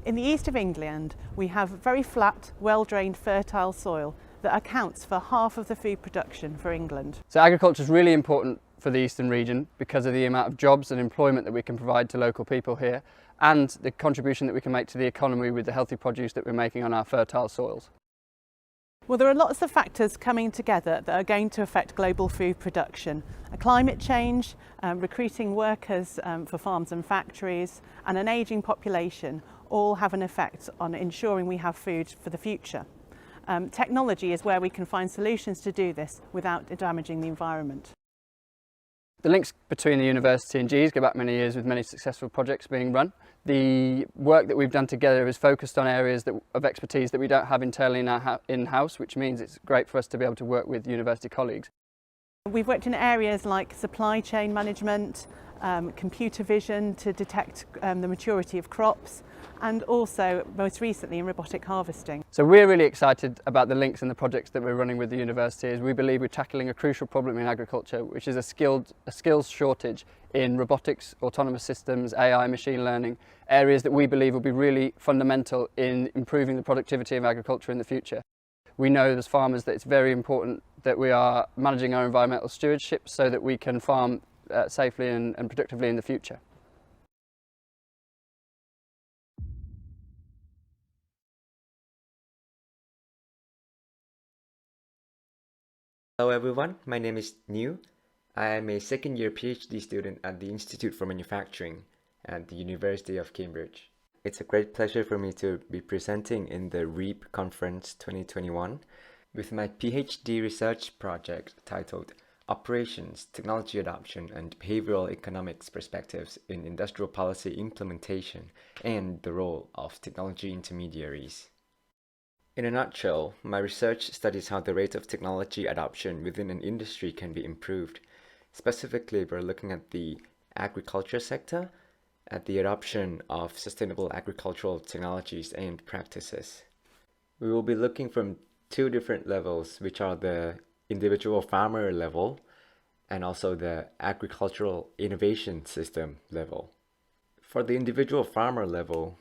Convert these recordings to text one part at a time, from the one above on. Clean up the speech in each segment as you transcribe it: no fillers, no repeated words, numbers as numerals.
In the east of England, we have very flat, well-drained, fertile soil that accounts for half of the food production for England. So agriculture is really important for the eastern region because of the amount of jobs and employment that we can provide to local people here and the contribution that we can make to the economy with the healthy produce that we're making on our fertile soils. Well, there are lots of factors coming together that are going to affect global food production. Climate change, recruiting workers for farms and factories, and an ageing population all have an effect on ensuring we have food for the future. Technology is where we can find solutions to do this without damaging the environment. The links between the university and GE's go back many years with many successful projects being run. The work that we've done together is focused on areas of expertise that we don't have internally in-house, which means it's great for us to be able to work with university colleagues. We've worked in areas like supply chain management, computer vision to detect the maturity of crops, and also most recently in robotic harvesting. So we're really excited about the links and the projects that we're running with the university, as we believe we're tackling a crucial problem in agriculture, which is a skills shortage in robotics, autonomous systems, AI, machine learning, areas that we believe will be really fundamental in improving the productivity of agriculture in the future. We know as farmers that it's very important that we are managing our environmental stewardship so that we can farm safely and productively in the future. Hello everyone, my name is New. I am a second-year PhD student at the Institute for Manufacturing at the University of Cambridge. It's a great pleasure for me to be presenting in the REAP Conference 2021 with my PhD research project titled Operations, Technology Adoption and Behavioral Economics Perspectives in Industrial Policy Implementation and the Role of Technology Intermediaries. In a nutshell, my research studies how the rate of technology adoption within an industry can be improved. Specifically, we're looking at the agriculture sector, at the adoption of sustainable agricultural technologies and practices. We will be looking from two different levels, which are the individual farmer level and also the agricultural innovation system level. For the individual farmer level,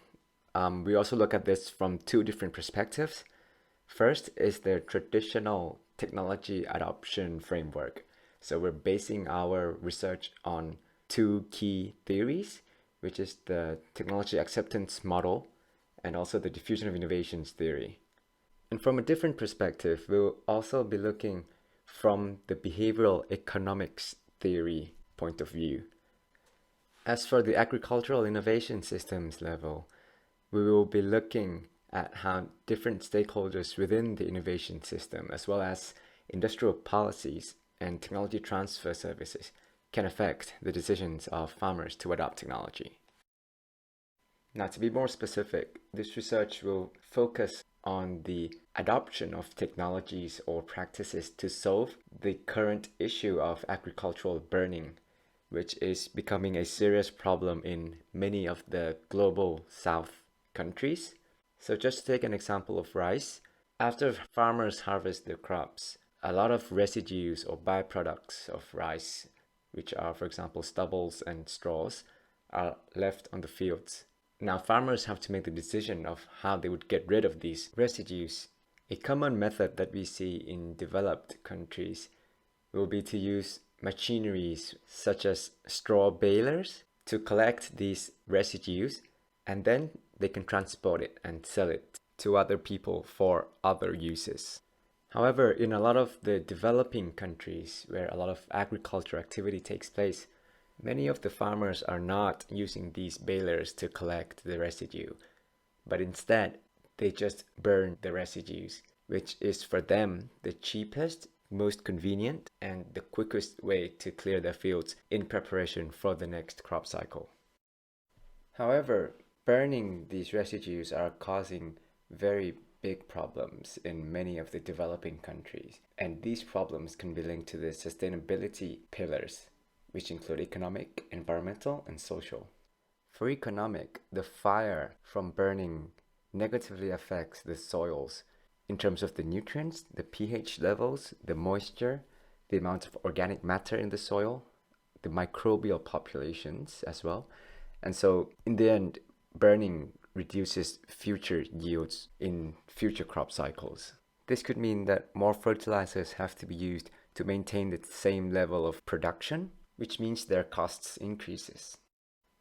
we also look at this from two different perspectives. First is the traditional technology adoption framework. So we're basing our research on two key theories, which is the technology acceptance model and also the diffusion of innovations theory. And from a different perspective, we'll also be looking from the behavioral economics theory point of view. As for the agricultural innovation systems level, we will be looking at how different stakeholders within the innovation system, as well as industrial policies and technology transfer services, can affect the decisions of farmers to adopt technology. Now, to be more specific, this research will focus on the adoption of technologies or practices to solve the current issue of agricultural burning, which is becoming a serious problem in many of the global South countries. So just to take an example of rice, after farmers harvest their crops, a lot of residues or byproducts of rice, which are, for example, stubbles and straws, are left on the fields. Now farmers have to make the decision of how they would get rid of these residues. A common method that we see in developed countries will be to use machineries such as straw balers to collect these residues, and then they can transport it and sell it to other people for other uses. However, in a lot of the developing countries where a lot of agriculture activity takes place, many of the farmers are not using these balers to collect the residue, but instead they just burn the residues, which is for them the cheapest, most convenient, and the quickest way to clear their fields in preparation for the next crop cycle. However, burning these residues are causing very big problems in many of the developing countries, and these problems can be linked to the sustainability pillars, which include economic, environmental, and social. For economic, the fire from burning negatively affects the soils in terms of the nutrients, the pH levels, the moisture, the amount of organic matter in the soil, the microbial populations as well. And so in the end, burning reduces future yields in future crop cycles. This could mean that more fertilizers have to be used to maintain the same level of production, which means their costs increases.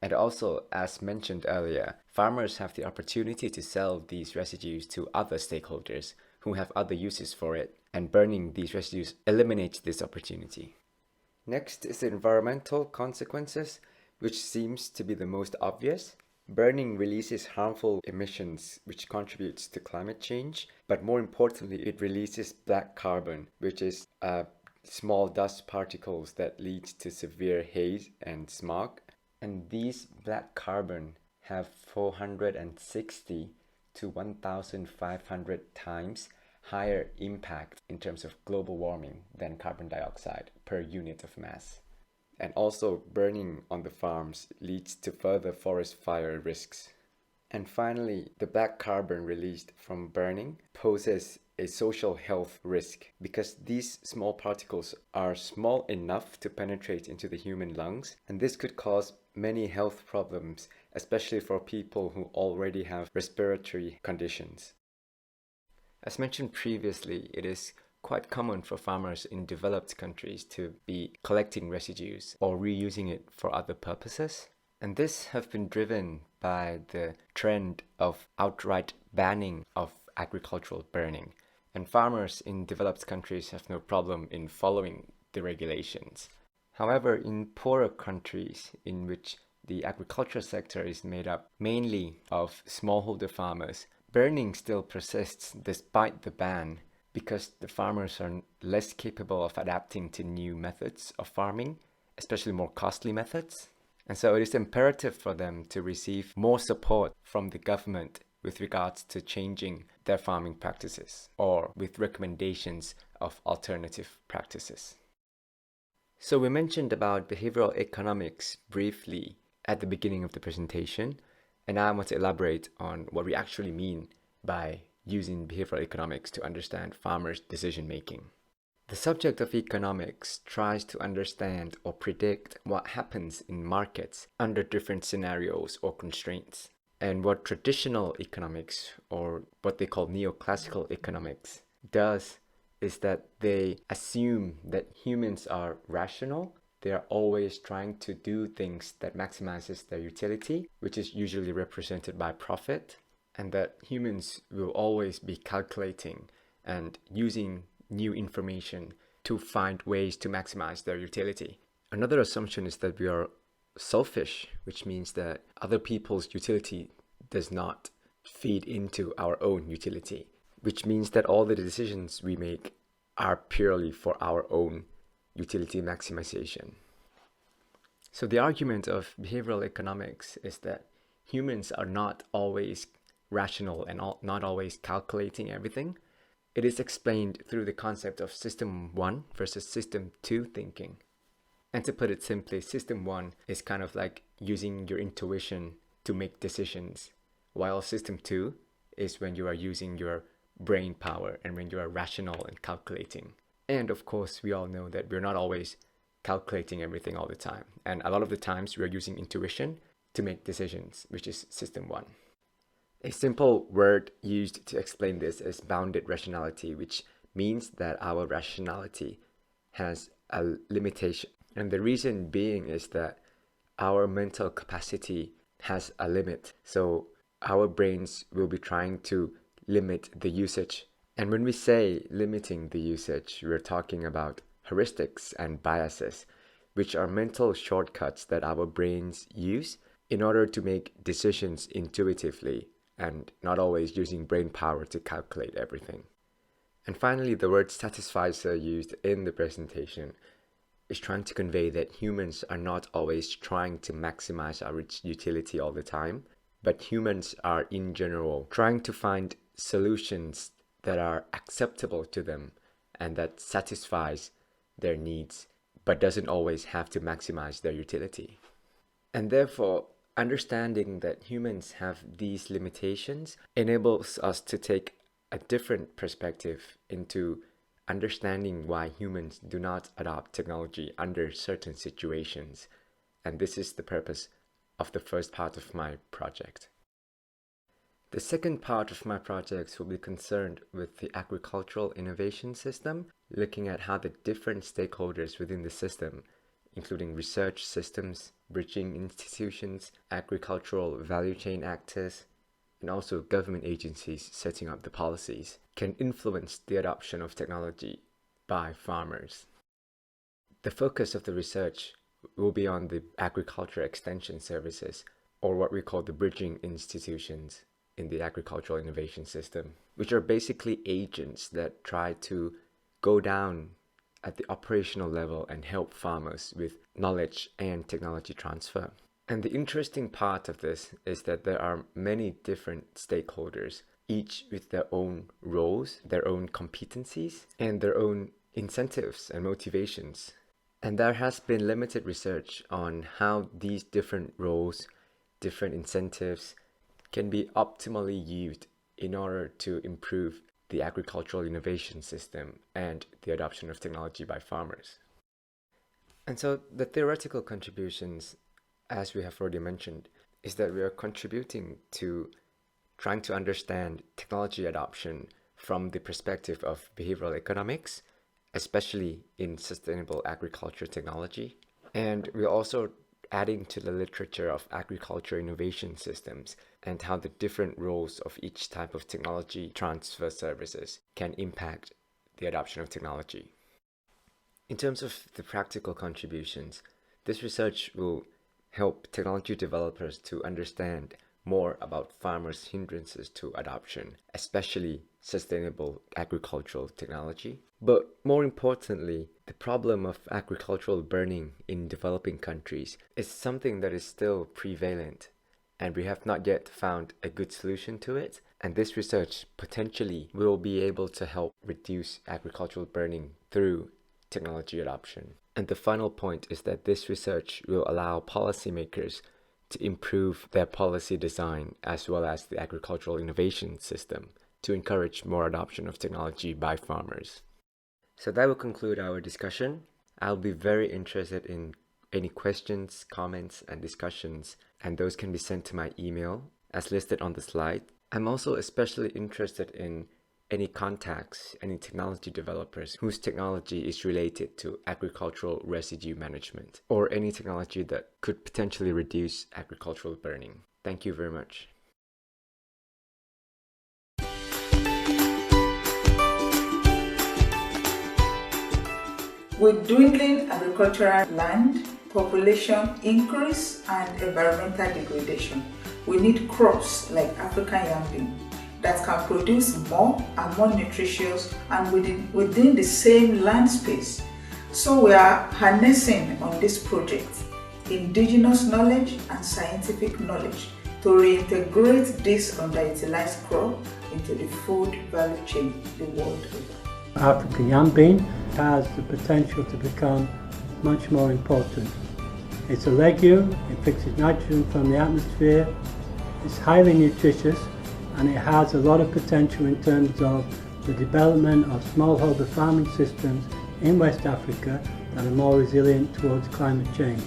And also, as mentioned earlier, farmers have the opportunity to sell these residues to other stakeholders who have other uses for it, and burning these residues eliminates this opportunity. Next is the environmental consequences, which seems to be the most obvious. Burning releases harmful emissions, which contributes to climate change, but more importantly, it releases black carbon, which is small dust particles that lead to severe haze and smog. And these black carbon have 460 to 1,500 times higher impact in terms of global warming than carbon dioxide per unit of mass. And also, burning on the farms leads to further forest fire risks. And finally, the black carbon released from burning poses a social health risk because these small particles are small enough to penetrate into the human lungs, and this could cause many health problems, especially for people who already have respiratory conditions. As mentioned previously, it is quite common for farmers in developed countries to be collecting residues or reusing it for other purposes. And this has been driven by the trend of outright banning of agricultural burning. And farmers in developed countries have no problem in following the regulations. However, in poorer countries in which the agriculture sector is made up mainly of smallholder farmers, burning still persists despite the ban because the farmers are less capable of adapting to new methods of farming, especially more costly methods. And so it is imperative for them to receive more support from the government with regards to changing their farming practices or with recommendations of alternative practices. So we mentioned about behavioral economics briefly at the beginning of the presentation, and now I want to elaborate on what we actually mean by using behavioral economics to understand farmers' decision making. The subject of economics tries to understand or predict what happens in markets under different scenarios or constraints. And what traditional economics, or what they call neoclassical economics, does is that they assume that humans are rational. They are always trying to do things that maximizes their utility, which is usually represented by profit, and that humans will always be calculating and using new information to find ways to maximize their utility. Another assumption is that we are selfish, which means that other people's utility does not feed into our own utility, which means that all the decisions we make are purely for our own utility maximization. So the argument of behavioral economics is that humans are not always rational and not always calculating everything. It is explained through the concept of System 1 versus System 2 thinking. And to put it simply, System 1 is kind of like using your intuition to make decisions, while System 2 is when you are using your brain power and when you are rational and calculating. And of course, we all know that we're not always calculating everything all the time. And a lot of the times we're using intuition to make decisions, which is System 1. A simple word used to explain this is bounded rationality, which means that our rationality has a limitation. And the reason being is that our mental capacity has a limit. So our brains will be trying to limit the usage. And when we say limiting the usage, we're talking about heuristics and biases, which are mental shortcuts that our brains use in order to make decisions intuitively and not always using brain power to calculate everything. And finally, the word satisficer used in the presentation is trying to convey that humans are not always trying to maximize our utility all the time, but humans are in general trying to find solutions that are acceptable to them and that satisfies their needs, but doesn't always have to maximize their utility. And therefore, understanding that humans have these limitations enables us to take a different perspective into understanding why humans do not adopt technology under certain situations. And this is the purpose of the first part of my project. The second part of my projects will be concerned with the agricultural innovation system, looking at how the different stakeholders within the system, including research systems, bridging institutions, agricultural value chain actors, and also government agencies setting up the policies, can influence the adoption of technology by farmers. The focus of the research will be on the agriculture extension services, or what we call the bridging institutions in the agricultural innovation system, which are basically agents that try to go down at the operational level and help farmers with knowledge and technology transfer. And the interesting part of this is that there are many different stakeholders, each with their own roles, their own competencies, and their own incentives and motivations. And there has been limited research on how these different roles, different incentives can be optimally used in order to improve the agricultural innovation system and the adoption of technology by farmers. And so the theoretical contributions, as we have already mentioned, is that we are contributing to trying to understand technology adoption from the perspective of behavioral economics, especially in sustainable agriculture technology. And we're also adding to the literature of agriculture innovation systems and how the different roles of each type of technology transfer services can impact the adoption of technology. In terms of the practical contributions, this research will help technology developers to understand more about farmers' hindrances to adoption, especially sustainable agricultural technology. But more importantly, the problem of agricultural burning in developing countries is something that is still prevalent, and we have not yet found a good solution to it. And this research potentially will be able to help reduce agricultural burning through technology adoption. And the final point is that this research will allow policymakers to improve their policy design as well as the agricultural innovation system to encourage more adoption of technology by farmers. So that will conclude our discussion. I'll be very interested in any questions, comments, and discussions, and those can be sent to my email as listed on the slide. I'm also especially interested in any contacts, any technology developers whose technology is related to agricultural residue management, or any technology that could potentially reduce agricultural burning. Thank you very much. With dwindling agricultural land, population increase, and environmental degradation, we need crops like African yam bean that can produce more and more nutritious and within the same land space. So we are harnessing on this project indigenous knowledge and scientific knowledge to reintegrate this underutilized crop into the food value chain the world over. African yam bean has the potential to become much more important. It's a legume, it fixes nitrogen from the atmosphere, it's highly nutritious, and it has a lot of potential in terms of the development of smallholder farming systems in West Africa that are more resilient towards climate change.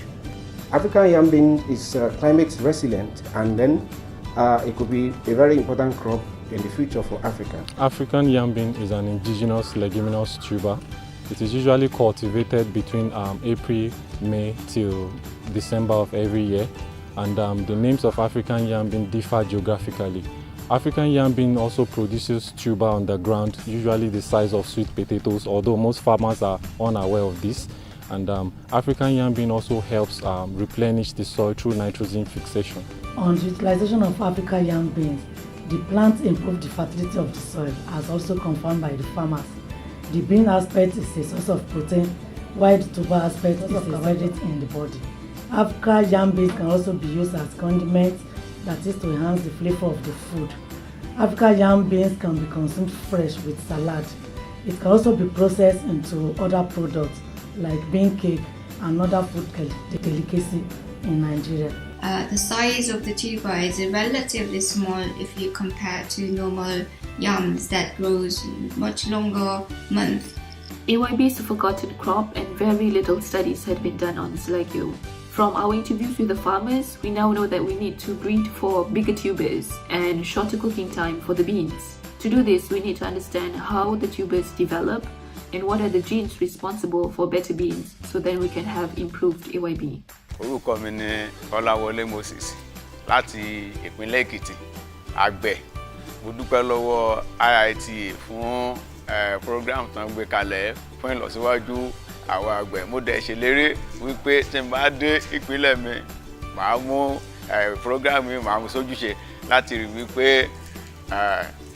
African yam bean is climate resilient, and then it could be a very important crop in the future for Africa. African yam bean is an indigenous leguminous tuber. It is usually cultivated between April, May till December of every year, and the names of African yam bean differ geographically. African yam bean also produces tuber on the ground, usually the size of sweet potatoes, although most farmers are unaware of this. And African yam bean also helps replenish the soil through nitrogen fixation. On the utilization of African yam beans, the plant improves the fertility of the soil, as also confirmed by the farmers. The bean aspect is a source of protein, while the tuber aspect is a carbohydrate in the body. African yam beans can also be used as condiments, that is to enhance the flavor of the food. African yam beans can be consumed fresh with salad. It can also be processed into other products like bean cake and other food delicacy in Nigeria. The size of the tuber is relatively small if you compare to normal yams that grows much longer months. AYB is a forgotten crop and very little studies had been done on this legume. From our interviews with the farmers, we now know that we need to breed for bigger tubers and shorter cooking time for the beans. To do this, we need to understand how the tubers develop and what are the genes responsible for better beans, so then we can have improved AYB. Orúkọ mi ni Ọláwọlé Moses láti ìpínlẹ̀ Èkìtì, àgbẹ̀. Mo dúpẹ́ lọ́wọ́ IITA fún program tán gbé kalẹ̀ fún ìlọsíwájú àwọn àgbẹ̀. Mo dẹ̀ ṣèlérí wípé tí n bá dé ìpínlẹ̀ mi, màá mú program mi, màá mú sójúṣe láti rí wípé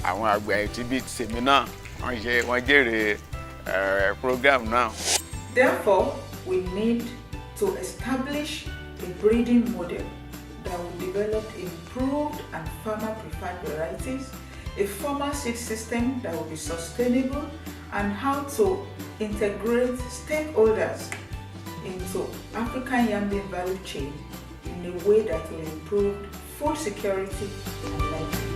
àwọn àgbẹ̀ tí bí tèmi náà wọ́n jèrè program now. Therefore, we need to establish a breeding model that will develop improved and farmer-preferred varieties, a farmer seed system that will be sustainable, and how to integrate stakeholders into African yam bean value chain in a way that will improve food security and livelihood.